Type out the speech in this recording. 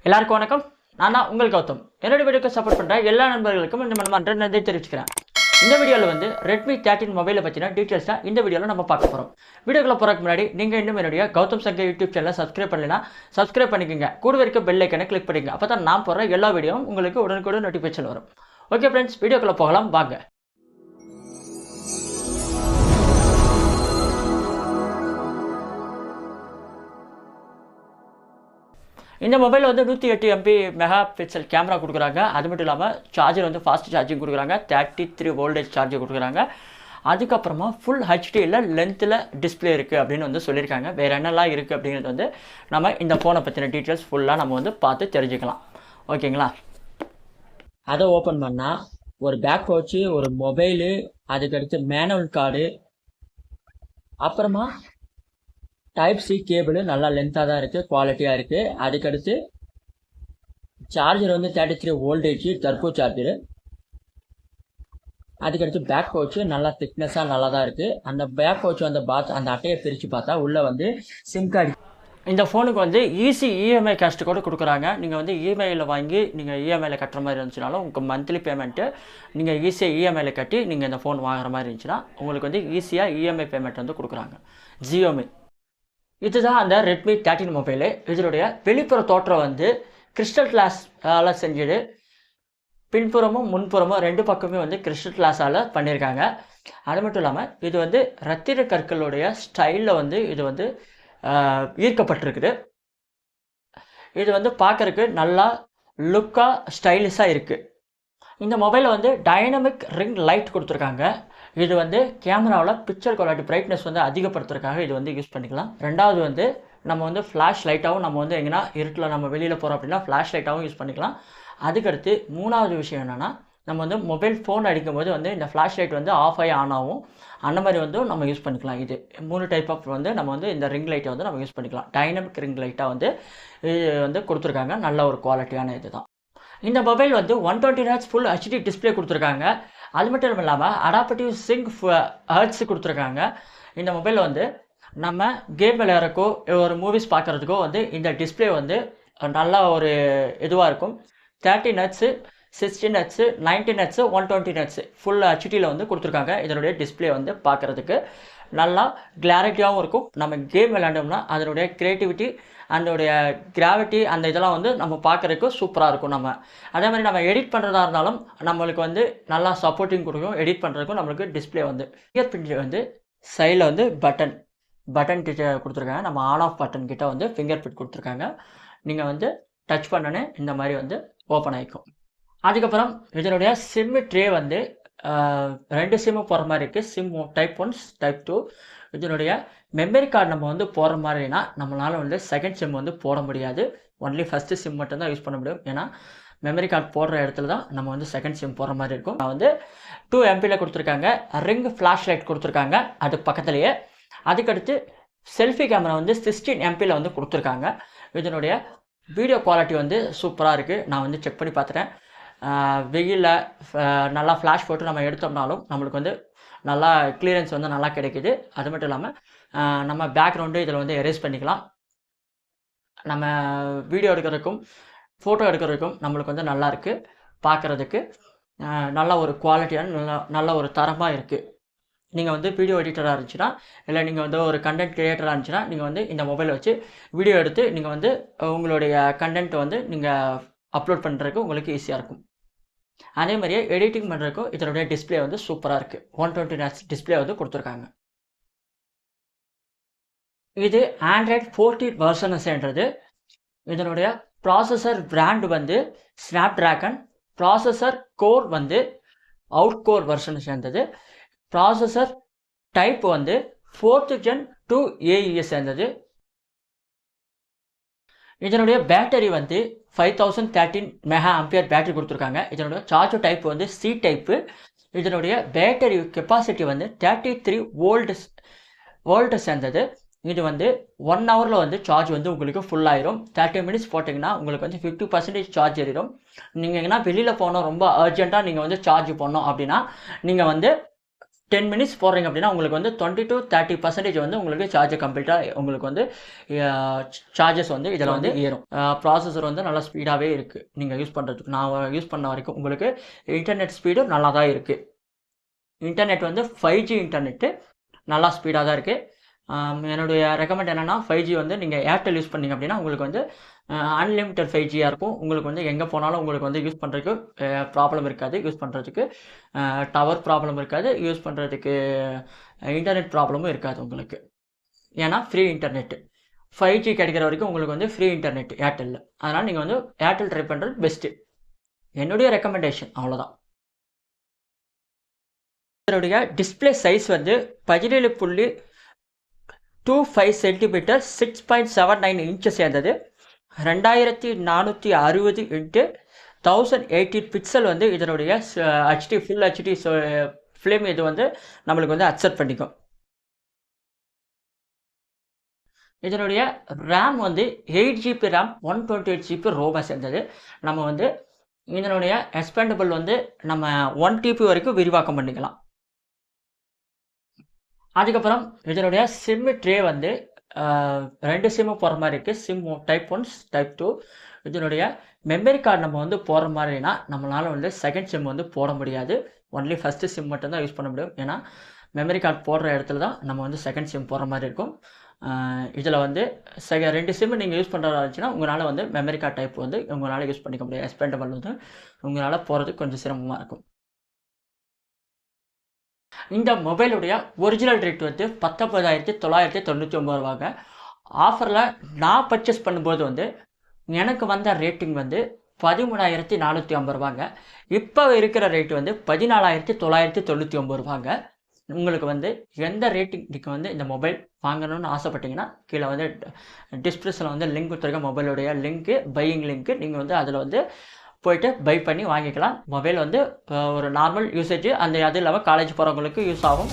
எல்லாருக்கும் வணக்கம். நான் தான் உங்கள் கௌதம். என்னோட வீடியோக்கு சப்போர்ட் பண்ணுற எல்லா நண்பர்களுக்கும் இந்த மனமார்ந்த நன்றி தெரிவிச்சுக்கிறேன். இந்த வீடியோவில் வந்து Redmi 13 மொபைலை பற்றின டீட்டெயில்ஸ் தான் இந்த வீடியோவில் நம்ம பார்க்க போகிறோம். வீடியோக்குள்ள போகிறதுக்கு முன்னாடி நீங்கள் இன்னும் என்னுடைய கௌதம் சங்கர் யூடியூப் சேனலை சப்ஸ்கிரைப் பண்ணலைன்னா சப்ஸ்கிரைப் பண்ணிக்கோங்க. கூடவே இருக்க பெல் ஐக்கனை கிளிக் பண்ணிக்கங்க. அப்போ தான் நான் போடுற எல்லா வீடியோவும் உங்களுக்கு உடனுக்குடன் நோட்டிஃபிகேஷன் வரும். ஓகே ஃப்ரெண்ட்ஸ், வீடியோக்குள்ள போகலாம் வாங்க. இந்த மொபைல் வந்து 108 MP மெகா பிக்சல் கேமரா கொடுக்குறாங்க. அது மட்டும் இல்லாமல் சார்ஜர் வந்து ஃபாஸ்ட் சார்ஜிங் கொடுக்குறாங்க. 33 வோல்டேஜ் சார்ஜர் கொடுக்குறாங்க. அதுக்கப்புறமா ஃபுல் ஹெச்டியில் லென்த்தில் டிஸ்பிளே இருக்குது அப்படின்னு வந்து சொல்லியிருக்காங்க. வேறு என்னெல்லாம் இருக்குது அப்படிங்கிறது வந்து நம்ம இந்த ஃபோனை பற்றின டீட்டெயில்ஸ் ஃபுல்லாக நம்ம வந்து பார்த்து தெரிஞ்சுக்கலாம். ஓகேங்களா? அதை ஓப்பன் பண்ணால் ஒரு பேக் பவுச்சு, ஒரு மொபைலு, அதுக்கடுத்து மேனுவல் கார்டு, அப்புறமா டைப் சி கேபிள் நல்லா லென்த்தாக தான் இருக்குது, குவாலிட்டியாக இருக்குது. அதுக்கடுத்து சார்ஜர் வந்து 33 வோல்டேஜ் டர்போ சார்ஜரு. அதுக்கடுத்து பேக் பவுச்சு நல்லா திக்னஸாக நல்லா தான் இருக்குது. அந்த பேக் பவுச்சு அந்த அட்டையை பிரித்து பார்த்தா உள்ளே வந்து சிம் கார்டு. இந்த ஃபோனுக்கு வந்து ஈஸி இஎம்ஐ கேஸ்ட் கூட கொடுக்குறாங்க. நீங்கள் வந்து இஎம்ஐயில் வாங்கி நீங்கள் இஎம்ஐயில் கட்டுற மாதிரி இருந்துச்சுனாலும் உங்கள் மந்த்லி பேமெண்ட்டு நீங்கள் ஈஸியாக இஎம்ஐயில் கட்டி நீங்கள் இந்த ஃபோன் வாங்குற மாதிரி இருந்துச்சுன்னா உங்களுக்கு வந்து ஈஸியாக இஎம்ஐ பேமெண்ட் வந்து கொடுக்குறாங்க. Xiaomi இதுதான் அந்த Redmi 13 மொபைலு. இதனுடைய வெளிப்புற தோற்றம் வந்து கிறிஸ்டல் கிளாஸால் செஞ்சது. பின்புறமும் முன்புறமும் ரெண்டு பக்கமே வந்து கிறிஸ்டல் கிளாஸால் பண்ணியிருக்காங்க. அது மட்டும் இல்லாமல் இது வந்து ரத்தின கற்களுடைய ஸ்டைலில் வந்து இது வந்து ஈர்க்கப்பட்டிருக்குது. இது வந்து பார்க்குறதுக்கு நல்லா லுக்காக ஸ்டைலிஷாக இருக்குது. இந்த மொபைலில் வந்து டைனமிக் ரிங் லைட் கொடுத்துருக்காங்க. இது வந்து கேமராவில் பிக்சர் குவாலிட்டி பிரைட்னஸ் வந்து அதிகப்படுத்துறதுக்காக இது வந்து யூஸ் பண்ணிக்கலாம். ரெண்டாவது வந்து நம்ம வந்து ஃப்ளாஷ் லைட்டாகவும் நம்ம வந்து எங்கன்னா இருட்டில் நம்ம வெளியில் போகிறோம் அப்படின்னா ஃப்ளாஷ் லைட்டாகவும் யூஸ் பண்ணிக்கலாம். அதுக்கடுத்து மூணாவது விஷயம் என்னென்னா, நம்ம வந்து மொபைல் ஃபோன் அடிக்கும்போது வந்து இந்த ஃப்ளாஷ் லைட் வந்து ஆஃப் ஆகி ஆன் ஆகும். அந்த மாதிரி வந்து நம்ம யூஸ் பண்ணிக்கலாம். இது 3 டைப் ஆஃப் வந்து நம்ம வந்து இந்த ரிங் லைட்டை வந்து நம்ம யூஸ் பண்ணிக்கலாம். டைனமிக் ரிங் லைட்டாக வந்து இது வந்து கொடுத்துருக்காங்க. நல்ல ஒரு குவாலிட்டியான இது தான். இந்த மொபைல் வந்து 120 Hz ஃபுல் ஹெச்டி டிஸ்பிளே கொடுத்துருக்காங்க. அது மட்டும் இல்லாமல் அடாப்டிவ் சிங்க் ஹர்ட்ஸ் கொடுத்துருக்காங்க. இந்த மொபைலில் வந்து நம்ம கேம் விளையாடுறக்கோ ஒரு மூவிஸ் பார்க்குறதுக்கோ வந்து இந்த டிஸ்பிளே வந்து நல்லா ஒரு இதுவாக இருக்கும். 13 Hz, 16 Hz, 19 Hz, 120 Hz full ஹெச்டியில் வந்து கொடுத்துருக்காங்க. இதனுடைய டிஸ்பிளே வந்து பார்க்குறதுக்கு நல்லா கிளாரிட்டியாகவும் இருக்கும். நம்ம கேம் விளையாண்டோம்னா அதனுடைய க்ரியேட்டிவிட்டி, அதனுடைய கிராவிட்டி, அந்த இதெல்லாம் வந்து நம்ம பார்க்குறதுக்கு சூப்பராக இருக்கும். அதே மாதிரி நம்ம எடிட் பண்ணுறதா இருந்தாலும் நம்மளுக்கு வந்து நல்லா சப்போர்ட்டிங் கொடுக்கும். எடிட் பண்ணுறதுக்கும் நம்மளுக்கு டிஸ்பிளே வந்து ஃபிங்கர் பிரிண்ட் வந்து சைடில் வந்து பட்டன் கிட்ட கொடுத்துருக்காங்க. நம்ம ஆன் ஆஃப் பட்டன் கிட்ட வந்து ஃபிங்கர் பிரிண்ட் கொடுத்துருக்காங்க. நீங்கள் வந்து டச் பண்ணனே இந்த மாதிரி வந்து ஓப்பன் ஆகிக்கும். அதுக்கப்புறம் இதனுடைய சிம்மு ட்ரே வந்து 2 சிம்மு போகிற மாதிரி இருக்குது. Sim type 1, type 2. இதனுடைய மெமரி கார்டு நம்ம வந்து போடுற மாதிரினா நம்மளால் வந்து செகண்ட் சிம் வந்து போட முடியாது. ஒன்லி ஃபஸ்ட்டு சிம் மட்டும்தான் யூஸ் பண்ண முடியும். ஏன்னா மெமரி கார்டு போடுற இடத்துல தான் நம்ம வந்து செகண்ட் சிம் போடுற மாதிரி இருக்கும். வந்து 2 MPயில் கொடுத்துருக்காங்க. ரிங் ஃப்ளாஷ் லைட் கொடுத்துருக்காங்க அது பக்கத்துலேயே. அதுக்கடுத்து செல்ஃபி கேமரா வந்து 16 MPயில் வந்து கொடுத்துருக்காங்க. இதனுடைய வீடியோ குவாலிட்டி வந்து சூப்பராக இருக்குது. நான் வந்து செக் பண்ணி பார்த்துட்டேன். வெயிலில் நல்லா ஃப்ளாஷ் போட்டு நம்ம எடுத்தோம்னாலும் நம்மளுக்கு வந்து நல்லா கிளியரன்ஸ் வந்து நல்லா கிடைக்குது. அது மட்டும் இல்லாமல் நம்ம பேக்ரவுண்டு இதில் வந்து எரேஸ் பண்ணிக்கலாம். நம்ம வீடியோ எடுக்கிறதுக்கும் ஃபோட்டோ எடுக்கிறதுக்கும் நம்மளுக்கு வந்து நல்லா இருக்குது. பார்க்குறதுக்கு நல்ல ஒரு குவாலிட்டியான நல்ல ஒரு தரமாக இருக்குது. நீங்கள் வந்து வீடியோ எடிட்டராக இருந்துச்சுன்னா, இல்லை நீங்கள் வந்து ஒரு கண்டென்ட் கிரியேட்டராக இருந்துச்சுன்னா, நீங்கள் வந்து இந்த மொபைலை வச்சு வீடியோ எடுத்து நீங்கள் வந்து உங்களுடைய கண்டென்ட் வந்து நீங்கள் அப்லோட் பண்ணுறதுக்கு உங்களுக்கு ஈஸியாக இருக்கும். அதே மாதிரியே எடிட்டிங் பண்ணுறதுக்கும் இதனுடைய டிஸ்பிளே வந்து சூப்பராக இருக்குது. 120 Hz டிஸ்பிளே வந்து கொடுத்துருக்காங்க. இது ஆண்ட்ராய்ட் 14 வெர்ஷன்ஸ்ன்றது. இதனுடைய ப்ராசஸர் பிராண்ட் வந்து ஸ்னாப்டிராகன். ப்ராசஸர் கோர் வந்து அவுட் கோர் வெர்ஷன் சேர்ந்தது. ப்ராசஸர் டைப் வந்து 4th Gen 2 AES சேர்ந்தது. இதனுடைய பேட்டரி வந்து 5013 mAh பேட்டரி கொடுத்துருக்காங்க. இதனுடைய சார்ஜர் டைப் வந்து சி டைப்பு. இதனுடைய பேட்டரி கெப்பாசிட்டி வந்து 33 வோல்ட் சேர்ந்தது. இது வந்து 1 ஹவரில் வந்து சார்ஜ் வந்து உங்களுக்கு ஃபுல் ஆயிரும். 30 மினிட்ஸ் போட்டிங்கன்னா உங்களுக்கு வந்து 50% சார்ஜ் ஏறிடும். நீங்கள் எங்கன்னா வெளியில் போனோம், ரொம்ப அர்ஜென்ட்டாக நீங்கள் வந்து சார்ஜ் பண்ணோம் அப்படின்னா நீங்கள் வந்து 10 மினிட்ஸ் போடுறீங்க அப்படின்னா உங்களுக்கு வந்து 20 to 30% வந்து உங்களுக்கு சார்ஜ் கம்ப்ளீட்டாக உங்களுக்கு வந்து சார்ஜஸ் வந்து இதில் வந்து ஏறும். ப்ராசஸர் வந்து நல்லா ஸ்பீடாகவே இருக்குது நீங்கள் யூஸ் பண்ணுறதுக்கு. நான் யூஸ் பண்ண வரைக்கும் உங்களுக்கு இன்டர்நெட் ஸ்பீடும் நல்லா தான் இருக்குது. இன்டர்நெட் வந்து 5G இன்டர்நெட்டு நல்லா ஸ்பீடாக தான் இருக்குது. என்னுடைய ரெக்கமெண்ட் என்னென்னா 5G வந்து நீங்கள் ஏர்டெல் யூஸ் பண்ணிங்க அப்படின்னா உங்களுக்கு வந்து அன்லிமிட்டட் 5Gயாக இருக்கும். உங்களுக்கு வந்து எங்கே போனாலும் உங்களுக்கு வந்து யூஸ் பண்ணுறதுக்கு ப்ராப்ளம் இருக்காது. யூஸ் பண்ணுறதுக்கு டவர் ப்ராப்ளம் இருக்காது. யூஸ் பண்ணுறதுக்கு இன்டர்நெட் ப்ராப்ளமும் இருக்காது உங்களுக்கு. ஏன்னா ஃப்ரீ இன்டர்நெட்டு 5G கிடைக்கிற வரைக்கும் உங்களுக்கு வந்து ஃப்ரீ இன்டர்நெட் ஏர்டெல்லில். அதனால் நீங்கள் வந்து ஏர்டெல் ட்ரை பண்ணுறது பெஸ்ட்டு. என்னுடைய ரெக்கமெண்டேஷன் அவ்வளோதான். இதனுடைய டிஸ்பிளே சைஸ் வந்து 17.25 சென்டிமீட்டர் 6.79 இன்ச்சஸ் சேர்ந்தது. 2460 × 1080 பிக்சல் வந்து இதனுடைய HD ஃபுல் HD ஃபிலிம் இது வந்து நம்மளுக்கு வந்து அக்செப்ட் பண்ணிக்கும். இதனுடைய ரேம் வந்து 8GB ரேம் 128GB ரோமாக சேர்ந்தது. நம்ம வந்து இதனுடைய எக்ஸ்பேண்டபிள் வந்து நம்ம 1TB வரைக்கும் விரிவாக்கம் பண்ணிக்கலாம். அதுக்கப்புறம் இதனுடைய சிம்மு ட்ரே வந்து 2 சிம்மு போகிற மாதிரி இருக்குது. Sim type 1 type 2. இதனுடைய மெமரி கார்டு நம்ம வந்து போகிற மாதிரினா நம்மளால் வந்து செகண்ட் சிம் வந்து போட முடியாது. ஒன்லி ஃபஸ்ட்டு சிம் மட்டும்தான் யூஸ் பண்ண முடியும். ஏன்னா மெமரி கார்டு போடுற இடத்துல தான் நம்ம வந்து செகண்ட் சிம் போடுற மாதிரி இருக்கும். இதில் வந்து 2 சிம்மு நீங்கள் யூஸ் பண்ணுறதா இருந்துச்சுன்னா உங்களால் வந்து மெமரி கார்டு டைப் வந்து உங்களால் யூஸ் பண்ணிக்க முடியாது. எக்ஸ்பேண்டபிள் வந்து உங்களால் போகிறதுக்கு கொஞ்சம் சிரமமாக இருக்கும். இந்த மொபைலுடைய ஒரிஜினல் ரேட் வந்து 19,999 ரூபாங்க. ஆஃபரில் நான் பர்ச்சேஸ் பண்ணும்போது வந்து எனக்கு வந்த ரேட்டிங் வந்து 13,450 ரூபாங்க. இப்போ இருக்கிற ரேட்டு வந்து 14,999 ரூபாங்க. உங்களுக்கு வந்து எந்த ரேட்டிங் நீங்கள் வந்து இந்த மொபைல் வாங்கணும்னு ஆசைப்பட்டீங்கன்னா கீழே வந்து டிஸ்கிரிப்ஷனில் வந்து லிங்க் கொடுத்துருக்க மொபைலுடைய லிங்க்கு, பையிங் லிங்க்கு. நீங்கள் வந்து அதில் வந்து போய்ட்டு பை பண்ணி வாங்கிக்கலாம். மொபைல் வந்து ஒரு நார்மல் யூசேஜ் அந்த அது இல்லாமல் காலேஜ் போகிறவங்களுக்கு யூஸ் ஆகும்.